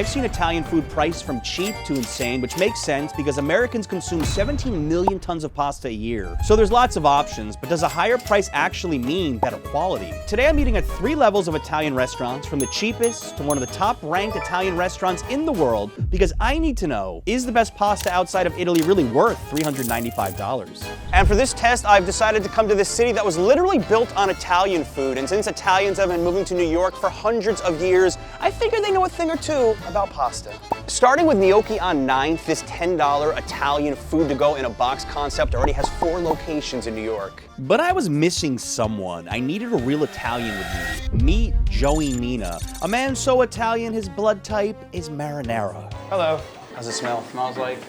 I've seen Italian food priced from cheap to insane, which makes sense because Americans consume 17 million tons of pasta a year. So there's lots of options, but does a higher price actually mean better quality? Today I'm eating at 3 levels of Italian restaurants, from the cheapest to one of the top-ranked Italian restaurants in the world, because I need to know, is the best pasta outside of Italy really worth $395? And for this test, I've decided to come to this city that was literally built on Italian food, and since Italians have been moving to New York for hundreds of years, I figured they know a thing or two about pasta. Starting with Gnocchi on 9th, this $10 Italian food-to-go in a box concept already has 4 locations in New York. But I was missing someone. I needed a real Italian with me. Meet Joey Mina, a man so Italian his blood type is marinara. Hello. How's it smell? Smells like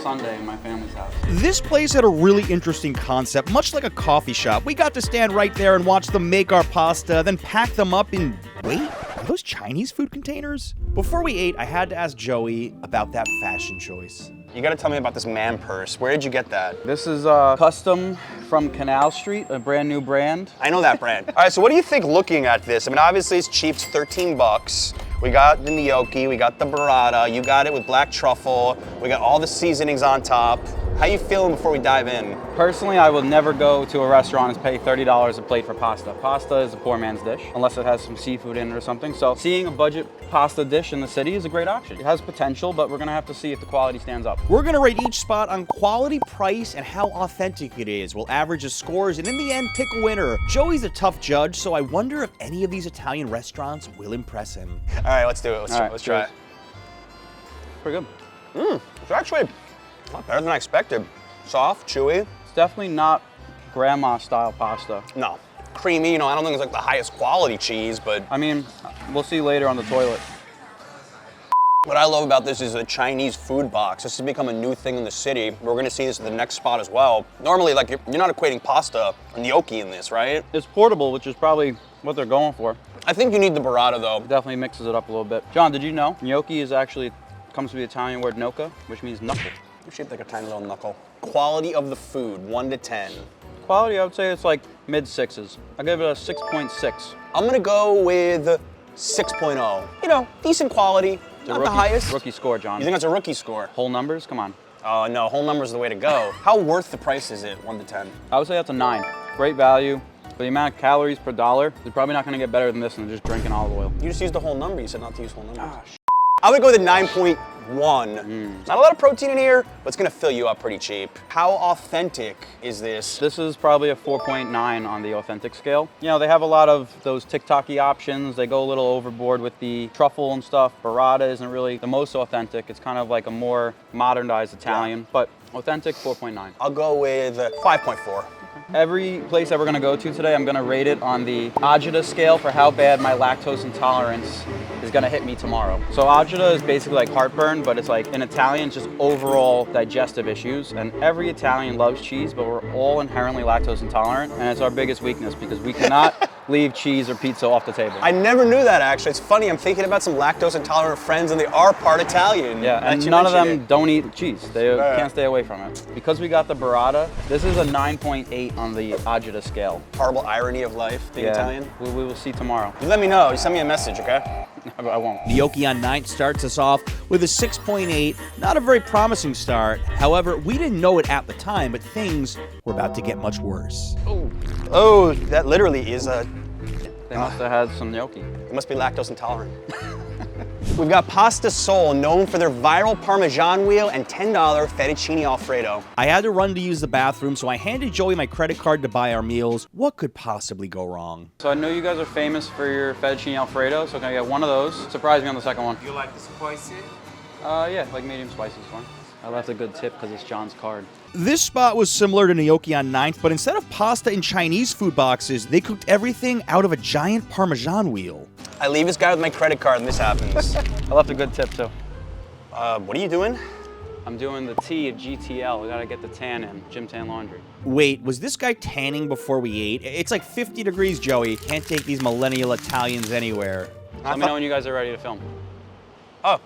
Sunday in my family's house. This place had a really interesting concept, much like a coffee shop. We got to stand right there and watch them make our pasta, then pack them up in... Wait, are those Chinese food containers? Before we ate, I had to ask Joey about that fashion choice. You gotta tell me about this man purse. Where did you get that? This is custom from Canal Street, a brand new brand. I know that brand. All right, so what do you think looking at this? I mean, obviously it's cheap, it's 13 bucks. We got the gnocchi, we got the burrata, you got it with black truffle, we got all the seasonings on top. How you feeling before we dive in? Personally, I will never go to a restaurant and pay $30 a plate for pasta. Pasta is a poor man's dish, unless it has some seafood in it or something. So seeing a budget pasta dish in the city is a great option. It has potential, but we're gonna have to see if the quality stands up. We're gonna rate each spot on quality, price, and how authentic it is. We'll average the scores, and in the end, pick a winner. Joey's a tough judge, so I wonder if any of these Italian restaurants will impress him. All right, let's do it. Let's try it. Pretty good. It's actually a lot better than I expected. Soft, chewy. It's definitely not grandma-style pasta. No. Creamy, you know, I don't think it's like the highest quality cheese, but... I mean, we'll see later on the toilet. What I love about this is the Chinese food box. This has become a new thing in the city. We're gonna see this at the next spot as well. Normally, like, you're not equating pasta or gnocchi in this, right? It's portable, which is probably what they're going for. I think you need the burrata, though. It definitely mixes it up a little bit. John, did you know gnocchi is actually, comes from the Italian word gnocca, which means knuckle. Shaped like a tiny little knuckle. Quality of the food, 1 to 10. Quality, I would say it's like mid-6s. I give it a 6.6. I'm gonna go with 6.0. You know, decent quality, not the highest. Rookie score, John. You think that's a rookie score? Whole numbers, come on. Oh no, whole numbers is the way to go. How worth the price is it, 1 to 10? I would say that's a 9. Great value. For the amount of calories per dollar, you're probably not gonna get better than this than just drinking olive oil. You just used the whole number. You said not to use whole numbers. I would go with a 9.1. Not a lot of protein in here, but it's gonna fill you up pretty cheap. How authentic is this? This is probably a 4.9 on the authentic scale. You know, they have a lot of those TikTok-y options. They go a little overboard with the truffle and stuff. Burrata isn't really the most authentic. It's kind of like a more modernized Italian, but authentic, 4.9. I'll go with 5.4. Every place that we're gonna go to today, I'm gonna rate it on the agita scale for how bad my lactose intolerance is gonna hit me tomorrow. So agita is basically like heartburn, but it's like in Italian, it's just overall digestive issues. And every Italian loves cheese, but we're all inherently lactose intolerant, and it's our biggest weakness because we cannot leave cheese or pizza off the table. I never knew that, actually. It's funny, I'm thinking about some lactose intolerant friends, and they are part Italian. Yeah, and none of them don't eat cheese. They can't stay away from it. Because we got the burrata, this is a 9.8 on the agita scale. Horrible irony of life, being Italian. We will see tomorrow. You let me know. You send me a message, okay? I won't. Gnocchi on 9th starts us off with a 6.8. Not a very promising start. However, we didn't know it at the time, but things were about to get much worse. Oh, that literally is a... They must have had some gnocchi. It must be lactose intolerant. We've got Pasta Sol, known for their viral Parmesan wheel and $10 fettuccine Alfredo. I had to run to use the bathroom, so I handed Joey my credit card to buy our meals. What could possibly go wrong? So I know you guys are famous for your fettuccine Alfredo, so can I get one of those? Surprise me on the second one. You like the spicy? Yeah, like medium spicy is fine. I left a good tip because it's John's card. This spot was similar to Gnocchi on 9th, but instead of pasta in Chinese food boxes, they cooked everything out of a giant Parmesan wheel. I leave this guy with my credit card and this happens. I left a good tip too. What are you doing? I'm doing the T at GTL. We gotta get the tan in, Gym Tan Laundry. Wait, was this guy tanning before we ate? It's like 50 degrees, Joey. Can't take these millennial Italians anywhere. Let me know when you guys are ready to film. Oh,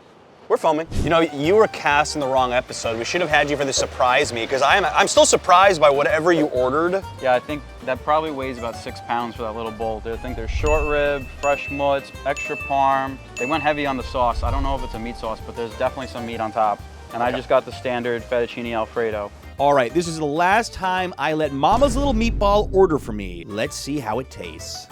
We're filming. You know, you were cast in the wrong episode. We should have had you for the surprise me, because I'm still surprised by whatever you ordered. Yeah, I think that probably weighs about 6 pounds for that little bowl. I think there's short rib, fresh mutts, extra parm. They went heavy on the sauce. I don't know if it's a meat sauce, but there's definitely some meat on top. And I just got the standard fettuccine Alfredo. All right, this is the last time I let Mama's Little Meatball order for me. Let's see how it tastes.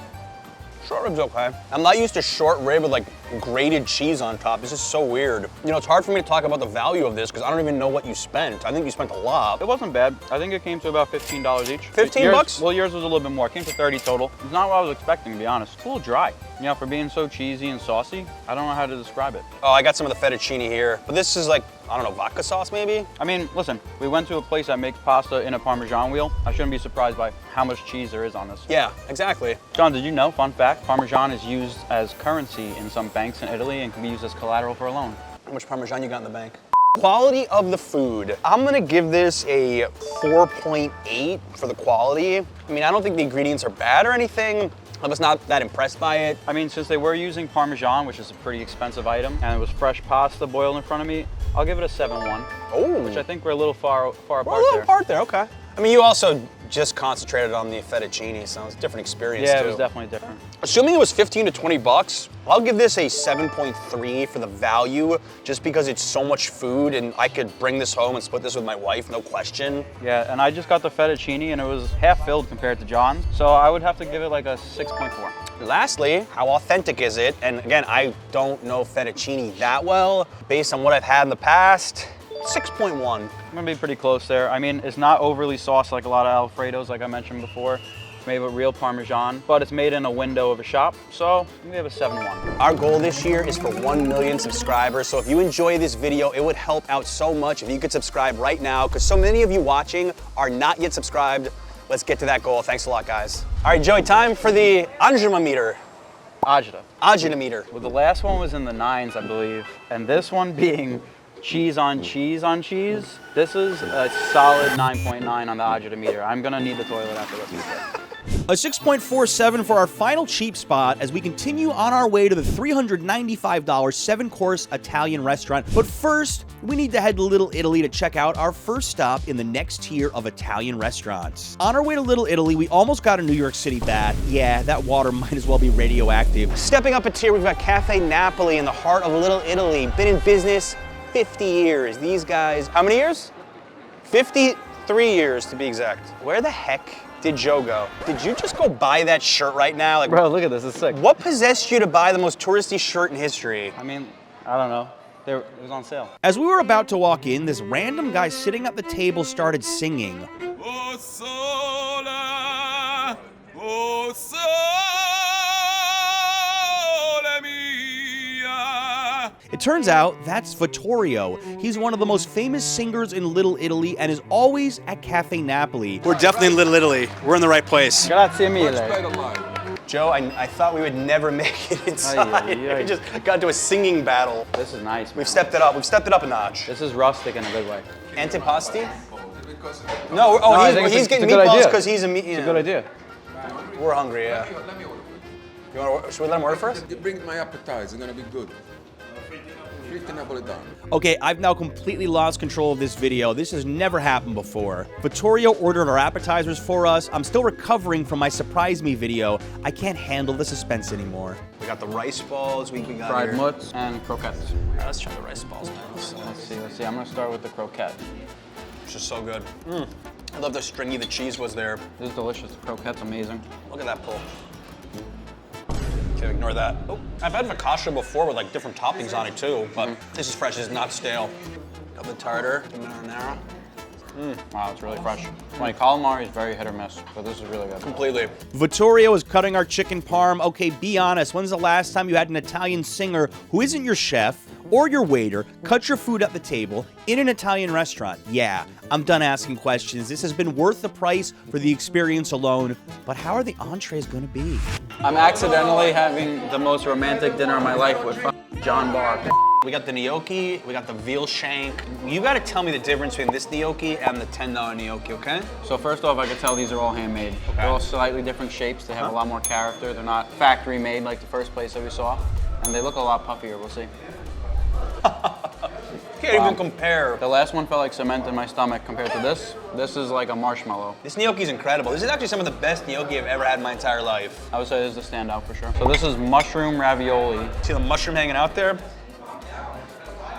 Short rib's okay. I'm not used to short rib with like grated cheese on top. This is so weird. You know, it's hard for me to talk about the value of this because I don't even know what you spent. I think you spent a lot. It wasn't bad. I think it came to about $15 each. 15 bucks? Well, yours was a little bit more. It came to 30 total. It's not what I was expecting, to be honest. It's a little dry. You know, for being so cheesy and saucy, I don't know how to describe it. Oh, I got some of the fettuccine here. But this is like, I don't know, vodka sauce maybe? I mean, listen, we went to a place that makes pasta in a Parmesan wheel. I shouldn't be surprised by how much cheese there is on this. Yeah, exactly. John, did you know, fun fact, Parmesan is used as currency in some banks in Italy and can be used as collateral for a loan. How much Parmesan you got in the bank? Quality of the food. I'm gonna give this a 4.8 for the quality. I mean, I don't think the ingredients are bad or anything. I was not that impressed by it. I mean, since they were using Parmesan, which is a pretty expensive item, and it was fresh pasta boiled in front of me, I'll give it a 7-1. Oh. Which I think we're a little far apart We're a little there. apart there, okay. I mean, you also just concentrated on the fettuccine, so it's a different experience too. Yeah, it was definitely different. Assuming it was 15 to 20 bucks, I'll give this a 7.3 for the value, just because it's so much food and I could bring this home and split this with my wife, no question. Yeah, and I just got the fettuccine and it was half filled compared to John's, so I would have to give it like a 6.4. Lastly, how authentic is it? And again, I don't know fettuccine that well. Based on what I've had in the past, 6.1. I'm gonna be pretty close there. I mean, it's not overly sauced like a lot of Alfredos, like I mentioned before. It's made with real Parmesan, but it's made in a window of a shop, so I'm gonna give it a 7-1. Our goal this year is for 1 million subscribers, so if you enjoy this video, it would help out so much if you could subscribe right now, because so many of you watching are not yet subscribed. Let's get to that goal. Thanks a lot, guys. All right, Joey, time for the Ajita meter. Ajita meter. Well, the last one was in the 9s, I believe, and this one being cheese on cheese on cheese. This is a solid 9.9 on the Ajita meter. I'm gonna need the toilet after this. A 6.47 for our final cheap spot as we continue on our way to the $395 7-course Italian restaurant. But first, we need to head to Little Italy to check out our first stop in the next tier of Italian restaurants. On our way to Little Italy, we almost got a New York City bath. Yeah, that water might as well be radioactive. Stepping up a tier, we've got Cafe Napoli in the heart of Little Italy. Been in business 50 years. These guys, how many years? 53 years to be exact. Where the heck did Joe go? Did you just go buy that shirt right now? Like, Bro, look at this, it's sick. what possessed you to buy the most touristy shirt in history? I mean, I don't know. It was on sale. As we were about to walk in, this random guy sitting at the table started singing. Oh, sola, oh, sole mia. It turns out that's Vittorio. He's one of the most famous singers in Little Italy and is always at Cafe Napoli. We're definitely in Little Italy. We're in the right place. Grazie mille. Better life. Joe, I thought we would never make it inside. Ay, ay, ay. We just got into a singing battle. This is nice, man. We've stepped it up. We've stepped it up a notch. This is rustic in a good way. Antipasti? Because No, I think he's it's getting a good meatballs idea. because he's a meat. It's a good idea. We're hungry, yeah. let me order. You want to? Should we let him order for us? You bring my appetizer, it's gonna be good. Fritti Napoletano. Okay, I've now completely lost control of this video. This has never happened before. Vittorio ordered our appetizers for us. I'm still recovering from my surprise me video. I can't handle the suspense anymore. We got the rice balls. We got Fried here. mutts and croquettes. Let's try the rice balls now. Let's see. I'm gonna start with the croquette. It's just so good. I love how stringy the cheese was there. This is delicious. The croquette's amazing. Look at that pull. Okay, ignore that. Oh, I've had focaccia before with like different toppings on it too, but this is fresh. It's not stale. Got the tartar, the marinara. Wow, it's really fresh. Like calamari is very hit or miss, but this is really good. Completely. Vittorio is cutting our chicken parm. Okay, be honest. When's the last time you had an Italian singer who isn't your chef or your waiter cut your food at the table in an Italian restaurant? Yeah, I'm done asking questions. This has been worth the price for the experience alone, but how are the entrees gonna be? I'm accidentally having the most romantic dinner of my life with John Barr. We got the gnocchi, we got the veal shank. You gotta tell me the difference between this gnocchi and the $10 gnocchi, okay? So first off, I can tell these are all handmade. They're all slightly different shapes. They have a lot more character. They're not factory made like the first place that we saw. And they look a lot puffier, we'll see. can't even compare. The last one felt like cement in my stomach compared to this. This is like a marshmallow. This gnocchi is incredible. This is actually some of the best gnocchi I've ever had in my entire life. I would say this is the standout for sure. So this is mushroom ravioli. See the mushroom hanging out there?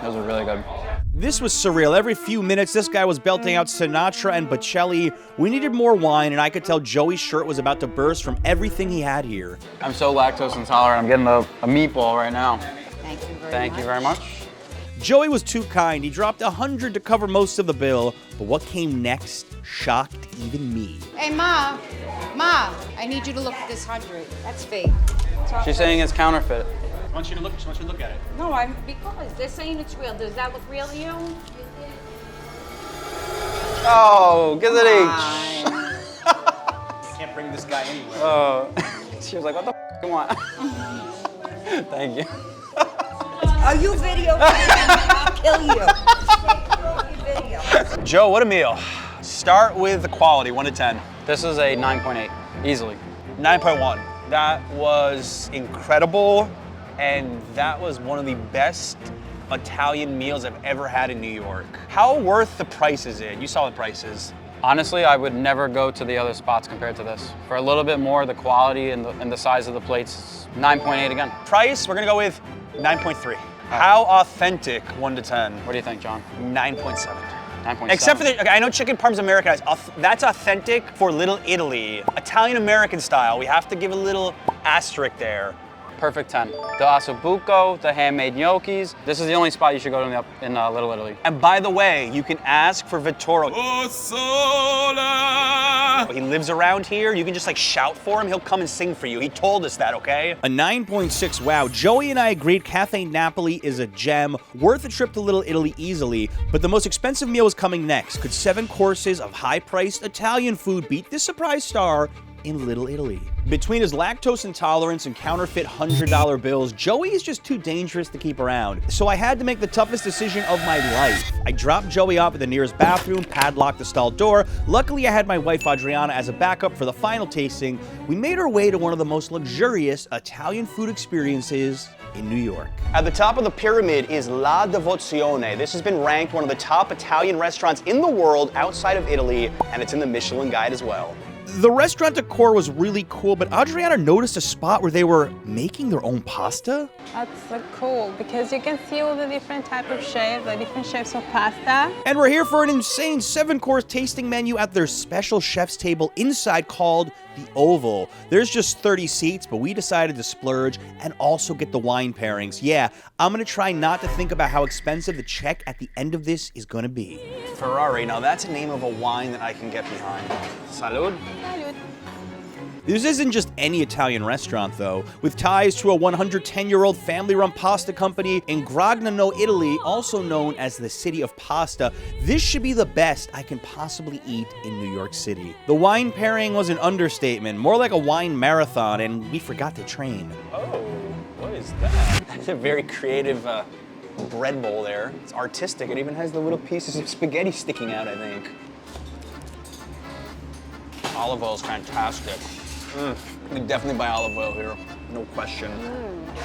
Those are really good. This was surreal. Every few minutes, this guy was belting out Sinatra and Bocelli. We needed more wine, and I could tell Joey's shirt was about to burst from everything he had here. I'm so lactose intolerant. I'm getting a meatball right now. Thank you very much. Thank you very much. Joey was too kind. He dropped $100 to cover most of the bill, but what came next shocked even me. Hey, Ma, I need you to look at this 100. That's fake. She's saying it's counterfeit. I want you to look at it. No, because they're saying it's real. Does that look real to you? Oh, get it I can't bring this guy anywhere. Oh. She was like, what the f do you want? Thank you. Are you videoing? I'll kill you. Joe, what a meal. Start with the quality, 1 to 10. This is a 9.8, easily. 9.1. That was incredible, and that was one of the best Italian meals I've ever had in New York. How worth the price is it? You saw the prices. Honestly, I would never go to the other spots compared to this. For a little bit more, the quality and the size of the plates, 9.8 again. Price, we're gonna go with 9.3. How authentic, 1 to 10? What do you think, John? 9.7. 9.7. Except for okay, I know chicken parm's Americanized. That's authentic for Little Italy. Italian-American style. We have to give a little asterisk there. Perfect 10. The ossobuco, the handmade gnocchis. This is the only spot you should go to in Little Italy. And by the way, you can ask for Vittoro. He lives around here. You can just like shout for him. He'll come and sing for you. He told us that, okay? A 9.6, wow. Joey and I agreed Cafe Napoli is a gem, worth a trip to Little Italy easily, but the most expensive meal is coming next. Could 7 courses of high-priced Italian food beat this surprise star in Little Italy? Between his lactose intolerance and counterfeit $100 bills, Joey is just too dangerous to keep around. So I had to make the toughest decision of my life. I dropped Joey off at the nearest bathroom, padlocked the stall door. Luckily, I had my wife Adriana as a backup for the final tasting. We made our way to one of the most luxurious Italian food experiences in New York. At the top of the pyramid is La Devozione. This has been ranked one of the top Italian restaurants in the world outside of Italy, and it's in the Michelin Guide as well. The restaurant decor was really cool, but Adriana noticed a spot where they were making their own pasta. That's so cool because you can see all the different type of shapes, the different shapes of pasta. And we're here for an insane 7-course tasting menu at their special chef's table inside called the Oval. There's just 30 seats, but we decided to splurge and also get the wine pairings. Yeah, I'm gonna try not to think about how expensive the check at the end of this is gonna be. Ferrari, now that's a name of a wine that I can get behind. Salud. This isn't just any Italian restaurant, though. With ties to a 110-year-old family-run pasta company in Gragnano, Italy, also known as the City of Pasta, this should be the best I can possibly eat in New York City. The wine pairing was an understatement, more like a wine marathon, and we forgot to train. Oh, what is that? That's a very creative bread bowl there. It's artistic. It even has the little pieces of spaghetti sticking out, I think. Olive oil is fantastic. You can definitely buy olive oil here, no question.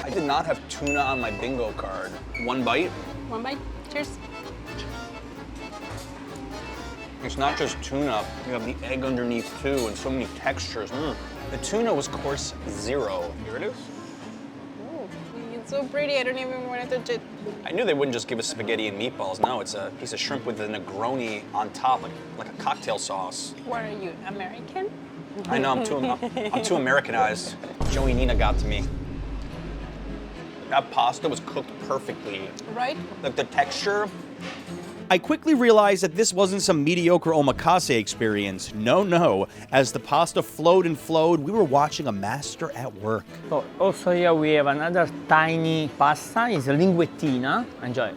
I did not have tuna on my bingo card. 1 bite. 1 bite. Cheers. It's not just tuna. You have the egg underneath too, and so many textures. The tuna was course 0. Here it is. It's so pretty. I don't even want to touch it. I knew they wouldn't just give us spaghetti and meatballs. No, it's a piece of shrimp with a Negroni on top, like a cocktail sauce. What are you, American? I know, I'm too Americanized. Joey Nina got to me. That pasta was cooked perfectly. Right? Like the texture. I quickly realized that this wasn't some mediocre omakase experience. No. As the pasta flowed and flowed, we were watching a master at work. So also here we have another tiny pasta, it's a linguettina. Enjoy.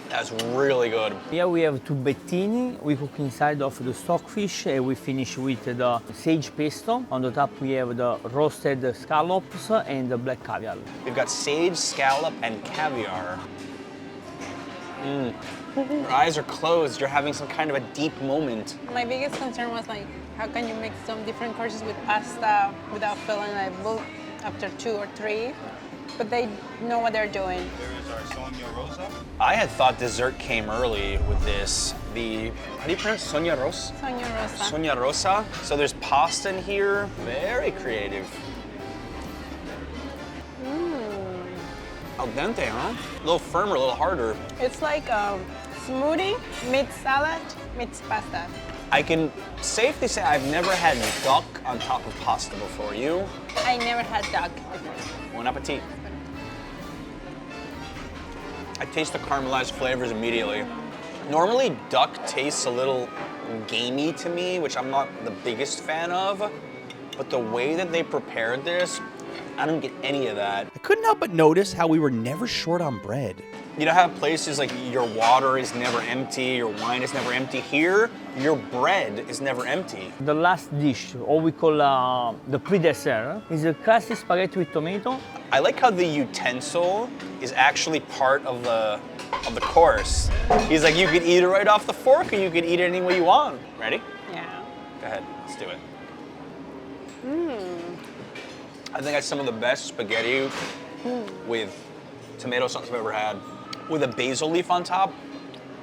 That's really good. Here we have tubettini, we cook inside of the stockfish and we finish with the sage pesto. On the top we have the roasted scallops and the black caviar. We've got sage, scallop, and caviar. Your eyes are closed. You're having some kind of a deep moment. My biggest concern was like, how can you make some different courses with pasta without feeling like, well, after 2 or 3? but they know what they're doing. There is our Sonia Rosa. I had thought dessert came early with this. How do you pronounce Sonia Rosa? Sonia Rosa. Sonia Rosa. So there's pasta in here. Very creative. Al dente, huh? A little firmer, a little harder. It's like a smoothie meets salad meets pasta. I can safely say I've never had duck on top of pasta before. You? I never had duck before. Bon appetit. I taste the caramelized flavors immediately. Normally, duck tastes a little gamey to me, which I'm not the biggest fan of. But the way that they prepared this, I don't get any of that. I couldn't help but notice how we were never short on bread. You know how places like your water is never empty, your wine is never empty? Here, your bread is never empty. The last dish, or we call the pre-dessert, is a classic spaghetti with tomato. I like how the utensil is actually part of the course. He's like, you could eat it right off the fork, or you could eat it any way you want. Ready? Yeah. Go ahead, let's do it. I think that's some of the best spaghetti with tomato sauce I've ever had. With a basil leaf on top.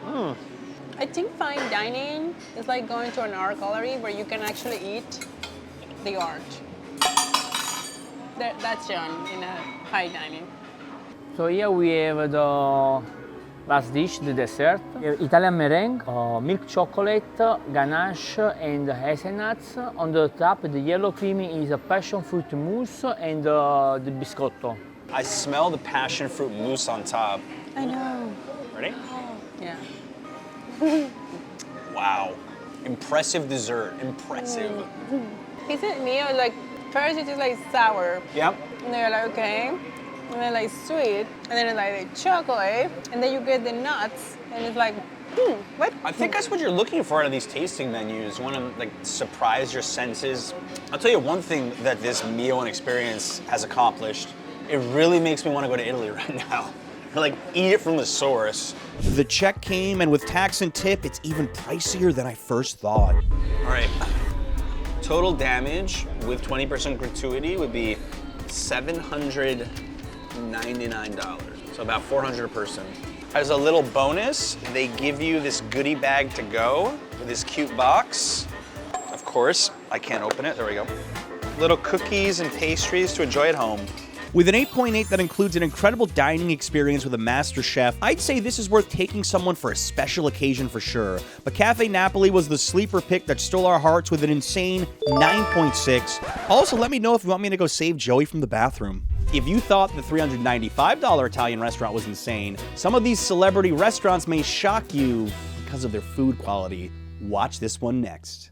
I think fine dining is like going to an art gallery where you can actually eat the art. That's done in a fine dining. So here we have the last dish, the dessert. Italian meringue, milk chocolate, ganache, and hazelnuts. On the top, the yellow cream is a passion fruit mousse and the biscotto. I smell the passion fruit mousse on top. I know. Ready? Yeah. Wow. Impressive dessert, impressive. Isn't meal like first it's just like sour, Yep. and then you're like okay, and then like sweet, and then it's like chocolate, and then you get the nuts, and it's like, what? I think that's what you're looking for out of these tasting menus. You want to like surprise your senses. I'll tell you one thing that this meal and experience has accomplished. It really makes me want to go to Italy right now. Like, eat it from the source. The check came, and with tax and tip, it's even pricier than I first thought. All right. Total damage with 20% gratuity would be $799. So about $400 a person. As a little bonus, they give you this goodie bag to go with this cute box. Of course, I can't open it. There we go. Little cookies and pastries to enjoy at home. With an 8.8 that includes an incredible dining experience with a master chef, I'd say this is worth taking someone for a special occasion for sure. But Cafe Napoli was the sleeper pick that stole our hearts with an insane 9.6. Also, let me know if you want me to go save Joey from the bathroom. If you thought the $395 Italian restaurant was insane, some of these celebrity restaurants may shock you because of their food quality. Watch this one next.